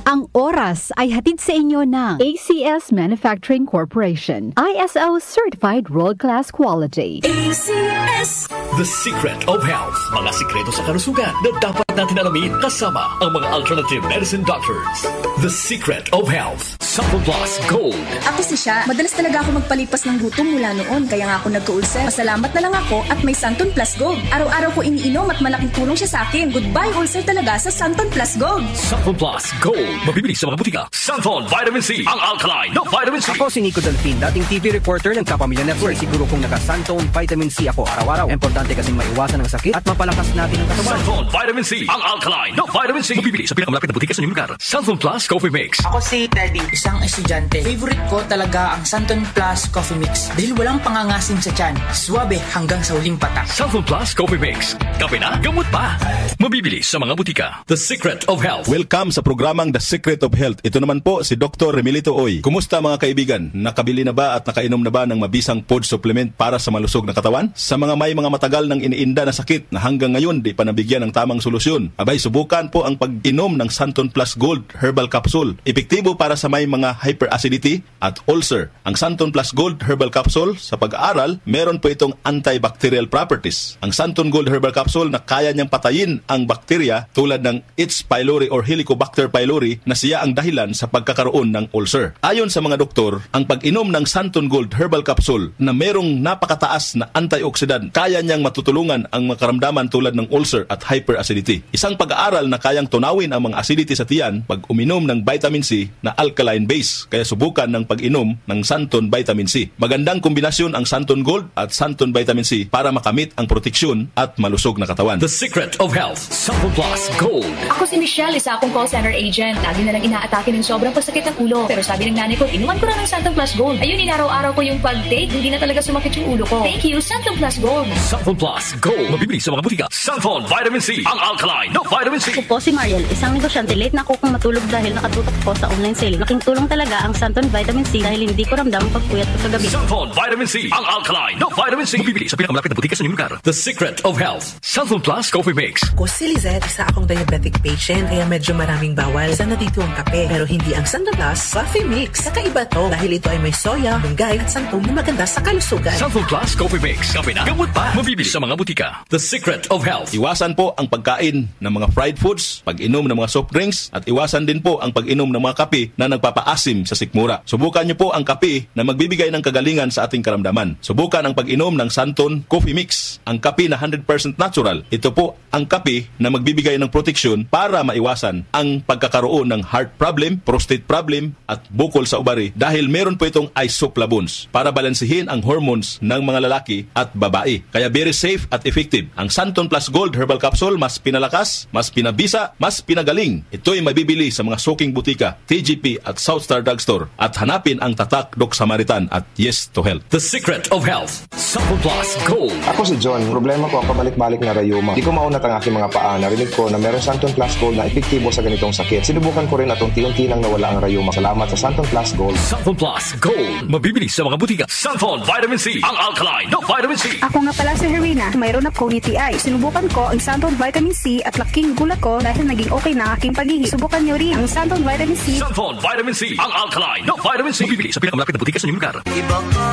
Ang oras ay hatid sa inyo ng ACS Manufacturing Corporation. ISO Certified World Class Quality. ACS. The Secret of Health. Mga sikreto sa kalusugan na dapat natin alamin kasama ang mga alternative medicine doctors. The Secret of Health. Santon Plus Gold. Ako si Sha. Madalas talaga ako magpalipas ng gutom mula noon. Kaya nga ako nagka-ulcer. Pasalamat na lang ako at may Santon Plus Gold. Araw-araw ko iniinom at malaking tulong siya sa akin. Goodbye ulcer talaga sa Santon Plus Gold. Santon Plus Gold. Mabibili sa mga butika. Santon Vitamin C. Ang alkaline na vitamin C. Ako si Nico Delfin, dating TV reporter ng Kapamilya Network. Siguro kung naka-Santon Vitamin C ako araw-araw. Importante kasi maiwasan ang sakit at mapalakas natin ang katawan. Santon Vitamin C. Ang alkaline na vitamin C. Mabibili sa pinakamalapit na butika sa inyong lugar. Santon Plus Coffee Mix. Ako si Teddy, isang estudyante. Favorite ko talaga ang Santon Plus Coffee Mix dahil walang pangangasim sa tiyan. Suwabe hanggang sa huling patak. Santon Plus Coffee Mix. Kape na, gamot pa. Mabibili sa mga butika. The Secret of Health. Welcome sa programang The Secret of Health. Ito naman po si Dr. Remilito Oy. Kumusta mga kaibigan? Nakabili na ba at nakainom na ba ng mabisang food supplement para sa malusog na katawan? Sa mga may mga matagal ng iniinda na sakit na hanggang ngayon di pa nabigyan ng tamang solusyon, abay subukan po ang pag-inom ng Santon Plus Gold Herbal Capsule. Epektibo para sa may mga hyperacidity at ulcer. Ang Santon Plus Gold Herbal Capsule, sa pag-aaral, meron po itong antibacterial properties. Ang Santon Gold Herbal Capsule na kaya niyang patayin ang bakterya tulad ng H. pylori or Helicobacter pylori na siya ang dahilan sa pagkakaroon ng ulcer. Ayon sa mga doktor, ang pag-inom ng Santon Gold Herbal Capsule na merong napakataas na antioxidant, kaya niyang matutulungan ang mga karamdaman tulad ng ulcer at hyperacidity. Isang pag-aaral na kayang tunawin ang mga acidity sa tiyan pag uminom ng vitamin C na alkaline base. Kaya subukan ng pag-inom ng Santon Vitamin C. Magandang kombinasyon ang Santon Gold at Santon Vitamin C para makamit ang proteksyon at malusog na katawan. The Secret of Health. Santon Plus Gold. Ako si Michelle, isa akong call center agent. Lagi na lang inaatake ng sobrang pasakit ng ulo. Pero sabi ng nanay ko, inuman ko na ng Santon Plus Gold. Ayun, inaraw-araw ko yung pag-take. Hindi na talaga sumakit yung ulo ko. Thank you, Santon Plus Gold. Santon Plus Gold. Mabibili sa mga butika. Santon Vitamin C. Ang alkaline na vitamin C. Ako po si Mariel, isang negosyante. Late na ako kung matulog dahil nakatutok ko sa online sale. Laking tulong talaga ang Santon Vitamin C dahil hindi ko ramdam pagpuyat ko kagabi. Santon Vitamin C. Ang alkaline na vitamin C. Mabibili sa pinakamalapit na butika sa inyong lugar. The Secret of Health. Santon Plus Coffee Mix. Ako si Lizette, isa akong diabetic patient kaya medyo maraming bawal. Isa na dito ang kape pero hindi ang Santon Plus Coffee Mix. Kakaiba to dahil ito ay may soya, munggay at santol na maganda sa kalusugan. Santon Plus Coffee Mix. Kape na, gamot pa. Mabibili sa mga butika. The Secret of Health. Iwasan po ang pagkain ng mga fried foods, pag-inom ng mga soft drinks, at iwasan din po ang pag-inom ng mga kape na nagpapaasim sa sikmura. Subukan niyo po ang kape na magbibigay ng kagalingan sa ating karamdaman. Subukan ang pag-inom ng Santon Coffee Mix, ang kape na 100% natural. Ito po ang kape na magbibigay ng proteksyon para maiwasan ang pagkakaroon ng heart problem, prostate problem, at bukol sa ubari dahil meron po itong isoflavones para balansihin ang hormones ng mga lalaki at babae. Kaya very safe at effective. Ang Santon Plus Gold Herbal Capsule, mas pinalakas, mas pinabisa, mas pinagaling. Ito'y mabibili sa mga suking butika, TGP at Southstar Drugstore, at hanapin ang tatak Doc Samaritan at Yes to Health. The Secret of Health. Santon Plus Gold. Ako si John. Problema ko ang pabalik-balik na rayuma. Di ko maunat ang aking mga paa. Narinig ko na meron Santon Plus Gold na epektibo sa ganitong sakit. Sinubukan ko rin at unti-unti lang nawala ang rayuma. Salamat sa Santon Plus Gold. Santon Plus Gold. Mabibili sa mga butika. Santon Vitamin C. Ang alkaline na vitamin C. Ako nga pala si Herina. Mayroon akong UTI. Sinubukan ko ang Santon Vitamin C at laking gulat ko dahil naging okay na ang aking paghihi. Subukan niyo rin ang Santon Vitamin C. Santon Vitamin C. Ang alkaline na vitamin C. Mabibili sa pinakamalapit na butika sa inyong lugar. Iba ka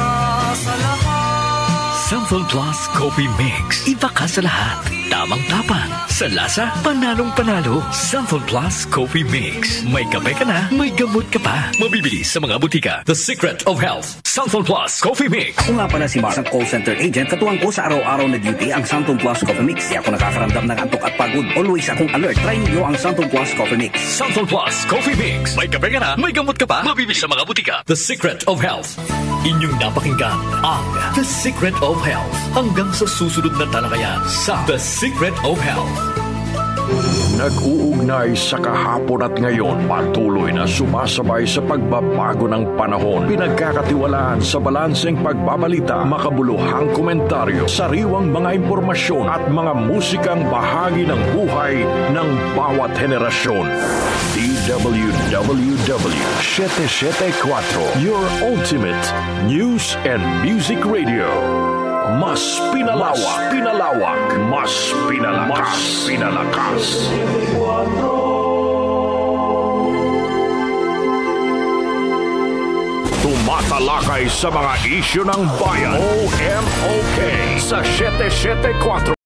sa lahat. Santon Plus Coffee Mix. Iba ka sa lahat. Tamang tapang. Sa lasa, panalong-panalo. Santon Plus Coffee Mix. May kape ka na, may gamot ka pa. Mabibili sa mga butika. The Secret of Health. Santon Plus Coffee Mix. Ako nga pala si Mark, ang call center agent. Katuwang ko sa araw-araw na duty ang Santon Plus Coffee Mix. Di ako nakakaramdam ng antok at pagod. Always akong alert. Try niyo ang Santon Plus Coffee Mix. Santon Plus Coffee Mix. May kape ka na, may gamot ka pa. Mabibili sa mga butika. The Secret of Health. Inyong napakinggan ang The Secret of Health. Hanggang sa susunod na talakayan sa The Secret of Health. Nag-uugnay sa kahapon at ngayon, patuloy na sumasabay sa pagbabago ng panahon. Pinagkakatiwalaan sa balanseng pagbabalita, makabuluhang komentaryo, sariwang mga impormasyon at mga musikang bahagi ng buhay ng bawat henerasyon. DWWW 774, your ultimate news and music radio. Mas pinalawak, mas pinalakas. Matalakay sa mga isyu ng bayan. OMOK sa 774